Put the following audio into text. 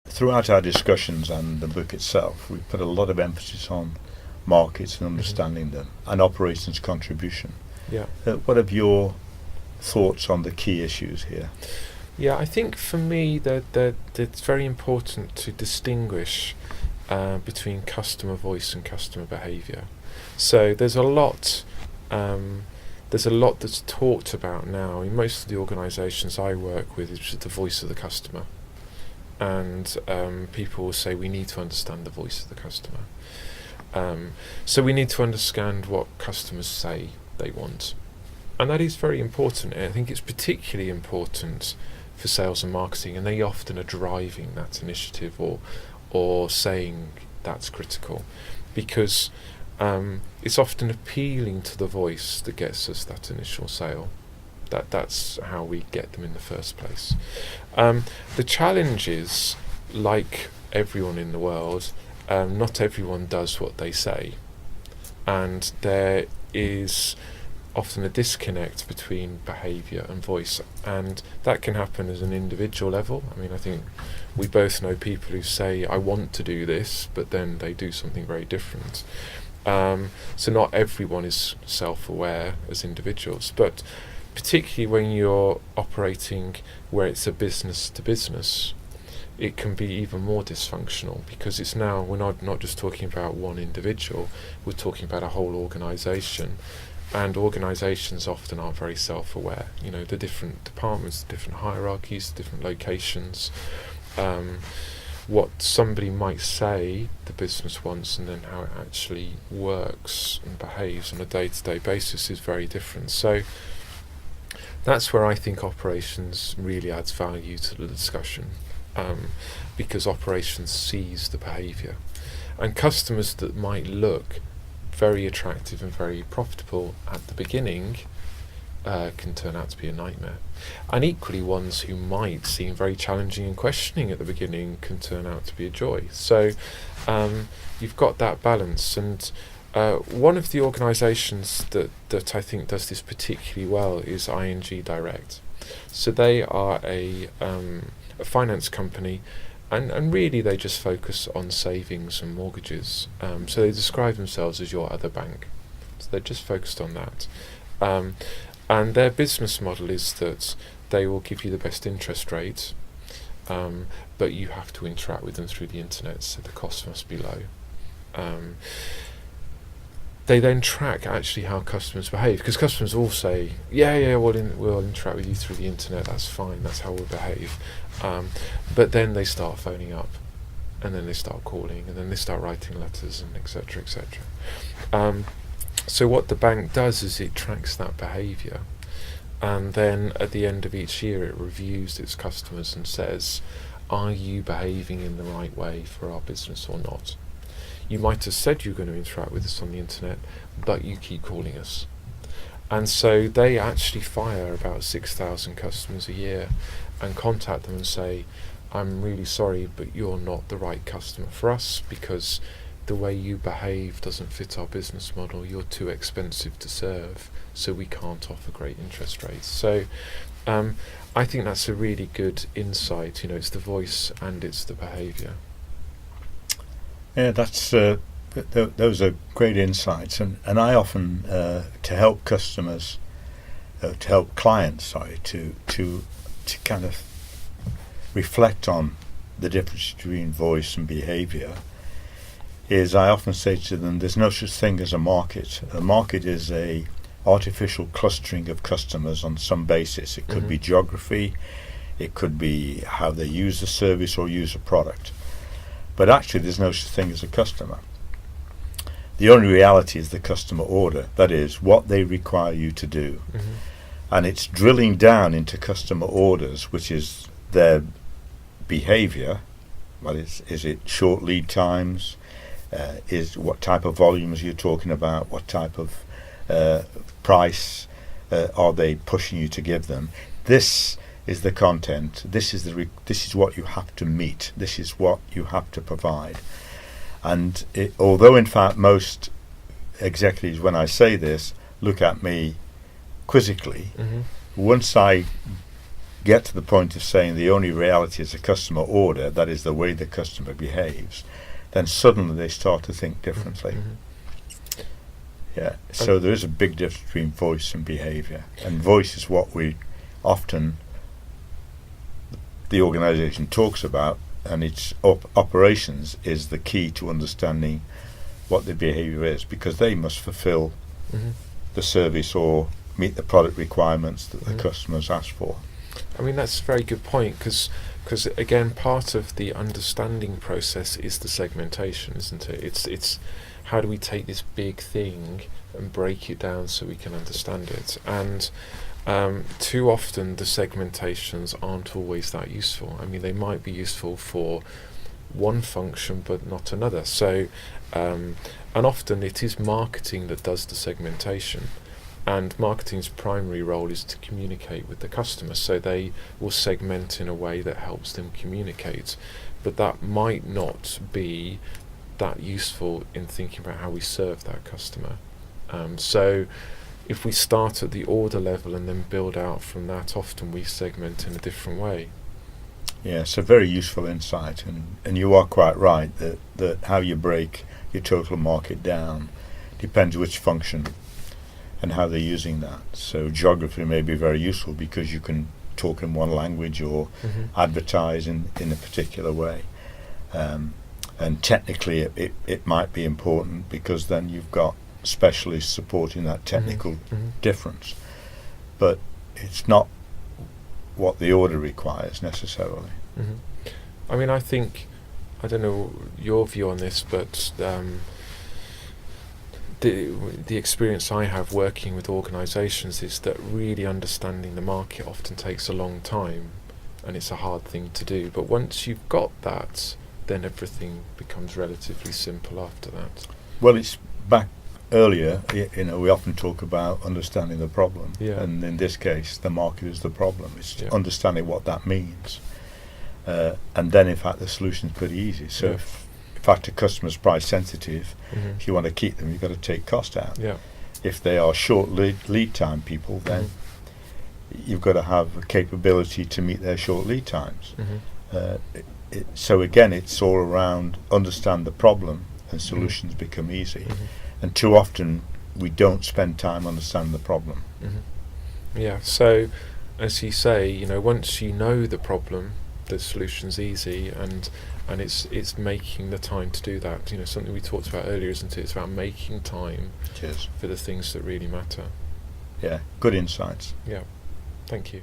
throughout our discussions and the book itself, we put a lot of emphasis on markets and understanding them, and operations contribution. Yeah. What are your thoughts on the key issues here? Yeah, I think for me that it's very important to distinguish between customer voice and customer behaviour. So there's a lot that's talked about now in most of the organisations I work with, is the voice of the customer, and people will say we need to understand the voice of the customer. So we need to understand what customers say they want, and that is very important. And I think it's particularly important for sales and marketing, and they often are driving that initiative or saying that's critical, because it's often appealing to the voice that gets us that initial sale. That's how we get them in the first place. The challenge is, like everyone in the world, not everyone does what they say, and there is often a disconnect between behaviour and voice, and that can happen as an individual level. I mean, I think we both know people who say, I want to do this, but then they do something very different. So not everyone is self-aware as individuals, but particularly when you're operating where it's a business to business, it can be even more dysfunctional, because it's now, we're not just talking about one individual, we're talking about a whole organisation. And organisations often aren't very self-aware. You know, the different departments, the different hierarchies, different locations. What somebody might say the business wants, and then how it actually works and behaves on a day-to-day basis is very different. So that's where I think operations really adds value to the discussion, because operations sees the behaviour. And customers that might look very attractive and very profitable at the beginning can turn out to be a nightmare, and equally ones who might seem very challenging and questioning at the beginning can turn out to be a joy. So you've got that balance, and one of the organisations that I think does this particularly well is ING Direct. So they are a finance company, and really they just focus on savings and mortgages. So they describe themselves as your other bank. So they're just focused on that. And their business model is that they will give you the best interest rate, but you have to interact with them through the internet, so the cost must be low. They then track actually how customers behave, because customers all say, we'll interact with you through the internet, that's fine, that's how we'll behave. But then they start phoning up, and then they start calling, and then they start writing letters, and etc., etc. So what the bank does is it tracks that behaviour, and then at the end of each year it reviews its customers and says, are you behaving in the right way for our business or not? You might have said you're going to interact with us on the internet, but you keep calling us. And so they actually fire about 6,000 customers a year and contact them and say, I'm really sorry, but you're not the right customer for us, because the way you behave doesn't fit our business model. You're too expensive to serve, so we can't offer great interest rates. So I think that's a really good insight. You know, it's the voice and it's the behaviour. Yeah, that's those are great insights, and I often to help customers, to help clients, to kind of reflect on the difference between voice and behaviour, is I often say to them, there's no such thing as a market. A market is a artificial clustering of customers on some basis. It could be geography, it could be how they use the service or use a product. But actually there's no such thing as a customer. The only reality is the customer order, that is, what they require you to do. And it's drilling down into customer orders, which is their behaviour. Well, is it short lead times? Is what type of volumes you're talking about? What type of price are they pushing you to give them? This is the content. This is what you have to meet. This is what you have to provide. And although in fact most executives, when I say this, look at me quizzically, once I get to the point of saying the only reality is a customer order, that is the way the customer behaves, then suddenly they start to think differently. Mm-hmm. Yeah. So there is a big difference between voice and behaviour, and voice is what we often the organisation talks about, and its operations is the key to understanding what the behaviour is, because they must fulfil Mm-hmm. the service or meet the product requirements that Mm-hmm. the customers ask for. I mean, that's a very good point, because again, part of the understanding process is the segmentation, isn't it? It's how do we take this big thing and break it down so we can understand it? And too often the segmentations aren't always that useful. I mean, they might be useful for one function but not another. So, and often it is marketing that does the segmentation. And marketing's primary role is to communicate with the customer, so they will segment in a way that helps them communicate. But that might not be that useful in thinking about how we serve that customer. So if we start at the order level and then build out from that, often we segment in a different way. Yeah, it's a very useful insight, and you are quite right that how you break your total market down depends which function and how they're using that. So geography may be very useful because you can talk in one language or Mm-hmm. advertise in a particular way. And technically it might be important because then you've got specialists supporting that technical Mm-hmm. difference. But it's not what the order requires necessarily. Mm-hmm. I mean, I think, I don't know your view on this, but the experience I have working with organisations is that really understanding the market often takes a long time, and it's a hard thing to do. But once you've got that, then everything becomes relatively simple after that. Well, it's back earlier, we often talk about understanding the problem, Yeah. and in this case, the market is the problem. It's Yeah. understanding what that means, and then, in fact, the solution is pretty easy. So, Yeah. if, in fact, a customer's price sensitive, Mm-hmm. if you want to keep them, you've got to take cost out. Yeah. If they are short lead time people, then you've got to have a capability to meet their short lead times. Mm-hmm. So again, it's all around understand the problem, and solutions become easy. Mm-hmm. And too often we don't spend time understanding the problem. Mm-hmm. Yeah. So, as you say, once you know the problem, the solution's easy, and it's making the time to do that. Something we talked about earlier, isn't it? It's about making time Cheers. for the things that really matter. Yeah, good insights. Yeah. Thank you.